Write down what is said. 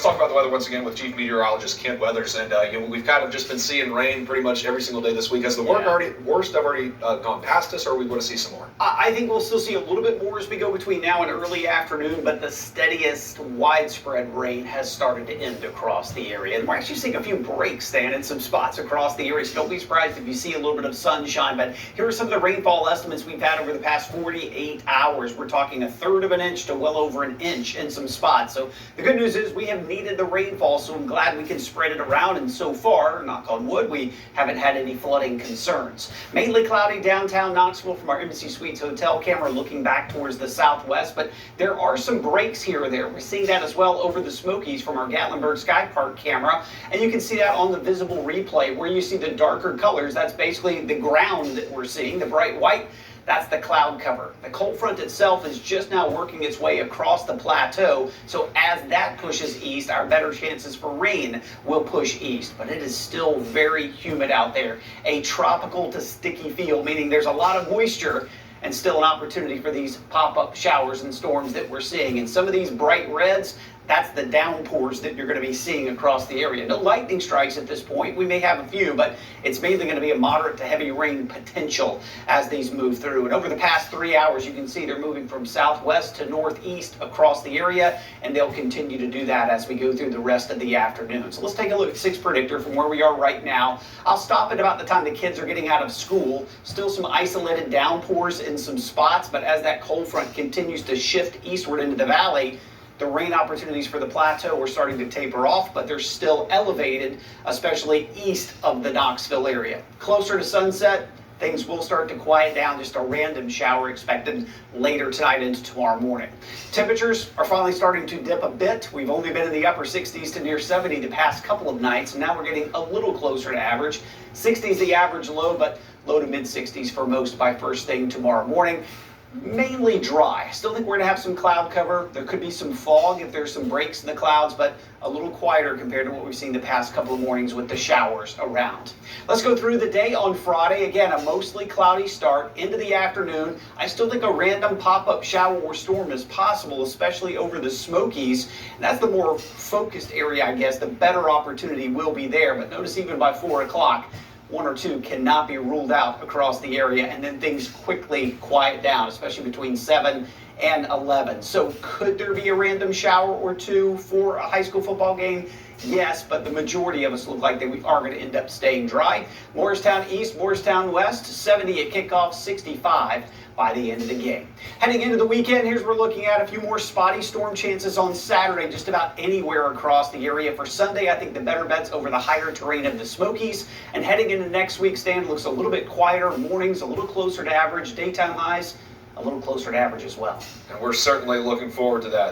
Let's talk about the weather once again with Chief Meteorologist Kent Weathers. And we've kind of just been seeing rain pretty much every single day this week. Has the worst already gone past us, or are we going to see some more? I think we'll still see a little bit more as we go between now and early afternoon, but the steadiest widespread rain has started to end across the area. And we're actually seeing a few breaks, Stan, in some spots across the area. So don't be surprised if you see a little bit of sunshine. But here are some of the rainfall estimates we've had over the past 48 hours. We're talking 1/3 of an inch to well over an inch in some spots. So the good news is we have needed the rainfall, so I'm glad we can spread it around. And so far, knock on wood, we haven't had any flooding concerns. Mainly cloudy downtown Knoxville from our Embassy Suites hotel camera looking back towards the southwest, but there are some breaks here or there. We're seeing that as well over the Smokies from our Gatlinburg Sky Park camera, and you can see that on the visible replay where you see the darker colors. That's basically the ground that we're seeing. The bright white, that's the cloud cover. The cold front itself is just now working its way across the plateau, so as that pushes east, our better chances for rain will push east. But it is still very humid out there. A tropical to sticky feel, meaning there's a lot of moisture and still an opportunity for these pop-up showers and storms that we're seeing. And some of these bright reds, that's the downpours that you're going to be seeing across the area. No lightning strikes at this point. We may have a few, but it's mainly going to be a moderate to heavy rain potential as these move through. And over the past 3 hours, you can see they're moving from southwest to northeast across the area, and they'll continue to do that as we go through the rest of the afternoon. So let's take a look at 6 predictor from where we are right now. I'll stop at about the time the kids are getting out of school. Still some isolated downpours in some spots, but as that cold front continues to shift eastward into the valley, the rain opportunities for the plateau are starting to taper off, but they're still elevated, especially east of the Knoxville area. Closer to sunset, things will start to quiet down. Just a random shower expected later tonight into tomorrow morning. Temperatures are finally starting to dip a bit. We've only been in the upper 60s to near 70 the past couple of nights, and now we're getting a little closer to average. 60s the average low, but low to mid 60s for most by first thing tomorrow morning. Mainly dry. Still think we're going to have some cloud cover. There could be some fog if there's some breaks in the clouds, but a little quieter compared to what we've seen the past couple of mornings with the showers around. Let's go through the day on Friday. Again, a mostly cloudy start into the afternoon. I still think a random pop-up shower or storm is possible, especially over the Smokies. And that's the more focused area, I guess. The better opportunity will be there. But notice even by 4 o'clock, 1 or 2 cannot be ruled out across the area, and then things quickly quiet down, especially between 7 and 11. So could there be a random shower or 2 for a high school football game? Yes, but the majority of us look like we are going to end up staying dry. Morristown East, Morristown West, 70 at kickoff, 65 by the end of the game. Heading into the weekend, here's what we're looking at. A few more spotty storm chances on Saturday, just about anywhere across the area. For Sunday, I think the better bet's over the higher terrain of the Smokies. And heading into next week's stand, looks a little bit quieter. Mornings a little closer to average. Daytime highs a little closer to average as well. And we're certainly looking forward to that.